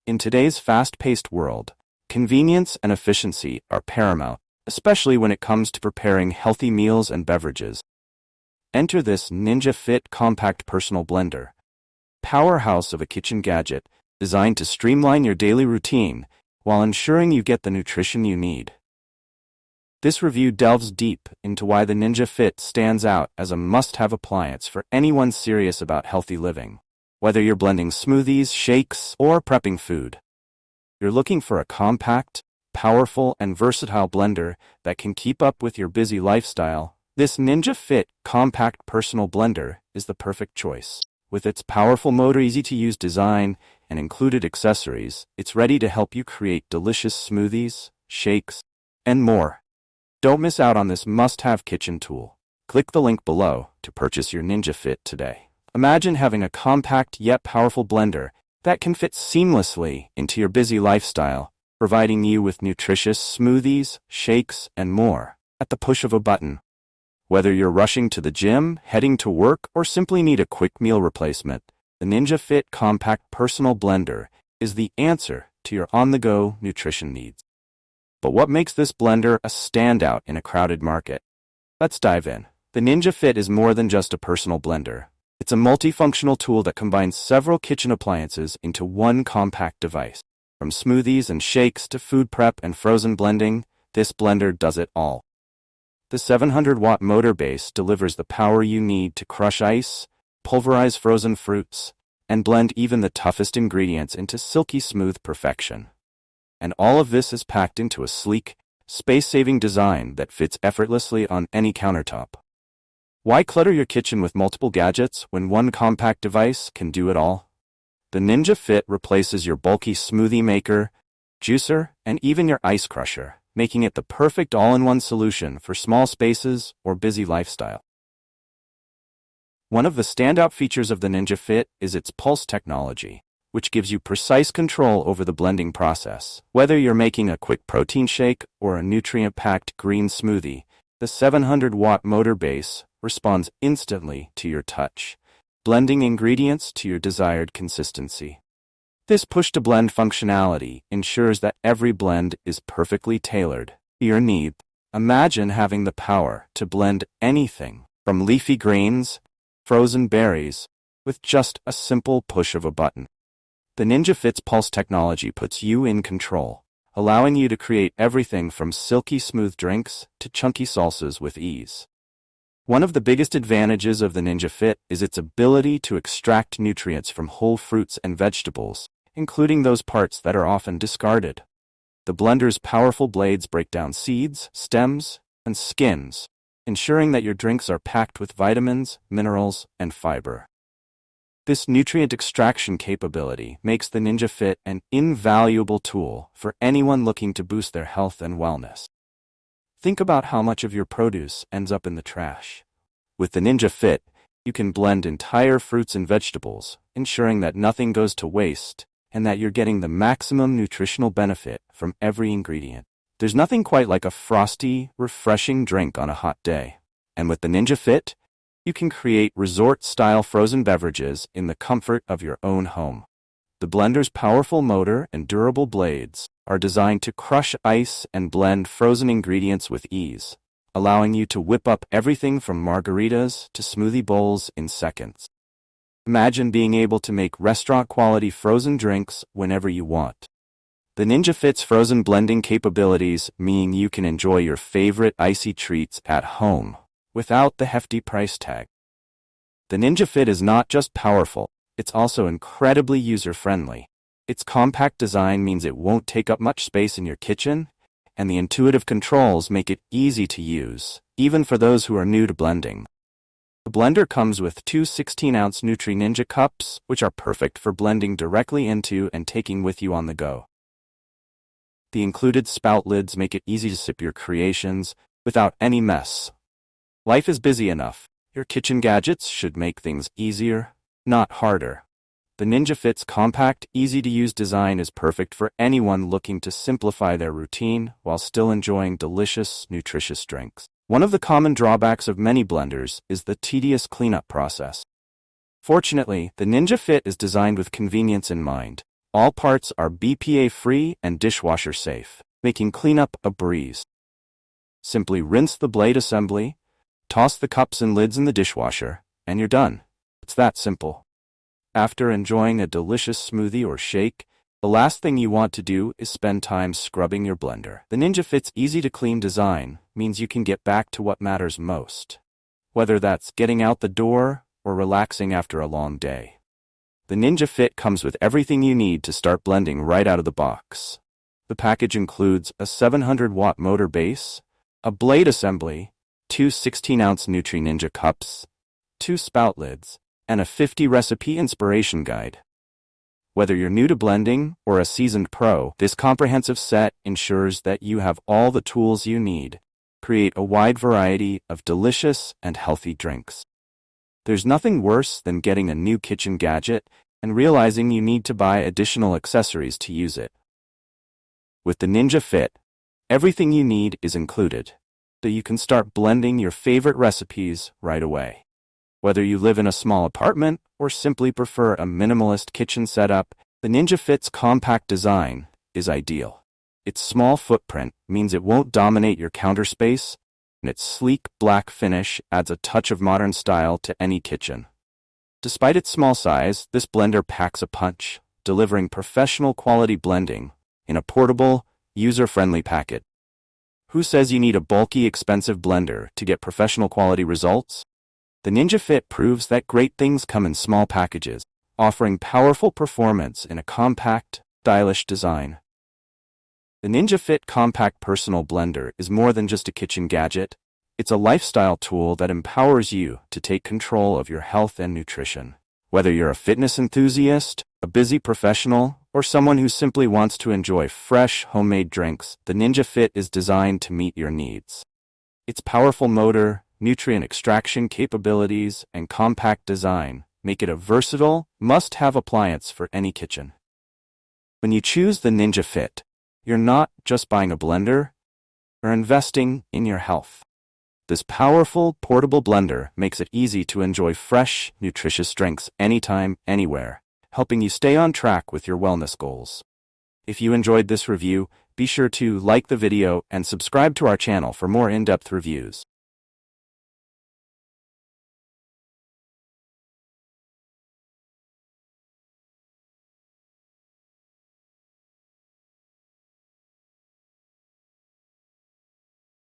In today's fast-paced world, convenience and efficiency are paramount, especially when it comes to preparing healthy meals and beverages. Enter this Ninja Fit Compact Personal Blender, powerhouse of a kitchen gadget designed to streamline your daily routine while ensuring you get the nutrition you need. This review delves deep into why the Ninja Fit stands out as a must-have appliance for anyone serious about healthy living. Whether you're blending smoothies, shakes, or prepping food, you're looking for a compact, powerful, and versatile blender that can keep up with your busy lifestyle. This Ninja Fit Compact Personal Blender is the perfect choice. With its powerful motor, easy-to-use design, and included accessories, it's ready to help you create delicious smoothies, shakes, and more. Don't miss out on this must-have kitchen tool. Click the link below to purchase your Ninja Fit today. Imagine having a compact yet powerful blender that can fit seamlessly into your busy lifestyle, providing you with nutritious smoothies, shakes, and more at the push of a button. Whether you're rushing to the gym, heading to work, or simply need a quick meal replacement, the Ninja Fit Compact Personal Blender is the answer to your on-the-go nutrition needs. But what makes this blender a standout in a crowded market? Let's dive in. The Ninja Fit is more than just a personal blender. It's a multifunctional tool that combines several kitchen appliances into one compact device. From smoothies and shakes to food prep and frozen blending, this blender does it all. The 700-watt motor base delivers the power you need to crush ice, pulverize frozen fruits, and blend even the toughest ingredients into silky smooth perfection. And all of this is packed into a sleek, space-saving design that fits effortlessly on any countertop. Why clutter your kitchen with multiple gadgets when one compact device can do it all? The Ninja Fit replaces your bulky smoothie maker, juicer, and even your ice crusher, making it the perfect all-in-one solution for small spaces or busy lifestyle. One of the standout features of the Ninja Fit is its pulse technology, which gives you precise control over the blending process. Whether you're making a quick protein shake or a nutrient-packed green smoothie, the 700-watt motor base responds instantly to your touch, blending ingredients to your desired consistency. This push-to-blend functionality ensures that every blend is perfectly tailored to your needs. Imagine having the power to blend anything from leafy greens, frozen berries, with just a simple push of a button. The Ninja Fit's pulse technology puts you in control, allowing you to create everything from silky smooth drinks to chunky salsas with ease. One of the biggest advantages of the Ninja Fit is its ability to extract nutrients from whole fruits and vegetables, including those parts that are often discarded. The blender's powerful blades break down seeds, stems, and skins, ensuring that your drinks are packed with vitamins, minerals, and fiber. This nutrient extraction capability makes the Ninja Fit an invaluable tool for anyone looking to boost their health and wellness. Think about how much of your produce ends up in the trash. With the Ninja Fit, you can blend entire fruits and vegetables, ensuring that nothing goes to waste and that you're getting the maximum nutritional benefit from every ingredient. There's nothing quite like a frosty, refreshing drink on a hot day. And with the Ninja Fit, you can create resort-style frozen beverages in the comfort of your own home. The blender's powerful motor and durable blades are designed to crush ice and blend frozen ingredients with ease, allowing you to whip up everything from margaritas to smoothie bowls in seconds. Imagine being able to make restaurant-quality frozen drinks whenever you want. The Ninja Fit's frozen blending capabilities mean you can enjoy your favorite icy treats at home without the hefty price tag. The Ninja Fit is not just powerful, it's also incredibly user-friendly. Its compact design means it won't take up much space in your kitchen, and the intuitive controls make it easy to use, even for those who are new to blending. The blender comes with two 16-ounce Nutri Ninja cups, which are perfect for blending directly into and taking with you on the go. The included spout lids make it easy to sip your creations without any mess. Life is busy enough. Your kitchen gadgets should make things easier, not harder. The Ninja Fit's compact, easy-to-use design is perfect for anyone looking to simplify their routine while still enjoying delicious, nutritious drinks. One of the common drawbacks of many blenders is the tedious cleanup process. Fortunately, the Ninja Fit is designed with convenience in mind. All parts are BPA-free and dishwasher-safe, making cleanup a breeze. Simply rinse the blade assembly, toss the cups and lids in the dishwasher, and you're done. It's that simple. After enjoying a delicious smoothie or shake, the last thing you want to do is spend time scrubbing your blender. The Ninja Fit's easy-to-clean design means you can get back to what matters most, whether that's getting out the door or relaxing after a long day. The Ninja Fit comes with everything you need to start blending right out of the box. The package includes a 700-watt motor base, a blade assembly, 2 16-ounce Nutri-Ninja cups, 2 spout lids, and a 50-recipe inspiration guide. Whether you're new to blending or a seasoned pro, this comprehensive set ensures that you have all the tools you need to create a wide variety of delicious and healthy drinks. There's nothing worse than getting a new kitchen gadget and realizing you need to buy additional accessories to use it. With the Ninja Fit, everything you need is included, so you can start blending your favorite recipes right away. Whether you live in a small apartment or simply prefer a minimalist kitchen setup, the Ninja Fit's compact design is ideal. Its small footprint means it won't dominate your counter space, and its sleek black finish adds a touch of modern style to any kitchen. Despite its small size, this blender packs a punch, delivering professional quality blending in a portable, user-friendly packet. Who says you need a bulky, expensive blender to get professional quality results? The Ninja Fit proves that great things come in small packages, offering powerful performance in a compact, stylish design. The Ninja Fit Compact Personal Blender is more than just a kitchen gadget. It's a lifestyle tool that empowers you to take control of your health and nutrition. Whether you're a fitness enthusiast, a busy professional, or someone who simply wants to enjoy fresh, homemade drinks, the Ninja Fit is designed to meet your needs. Its powerful motor, nutrient extraction capabilities, and compact design make it a versatile, must-have appliance for any kitchen. When you choose the Ninja Fit, you're not just buying a blender, you're investing in your health. This powerful, portable blender makes it easy to enjoy fresh, nutritious drinks anytime, anywhere, helping you stay on track with your wellness goals. If you enjoyed this review, be sure to like the video and subscribe to our channel for more in-depth reviews.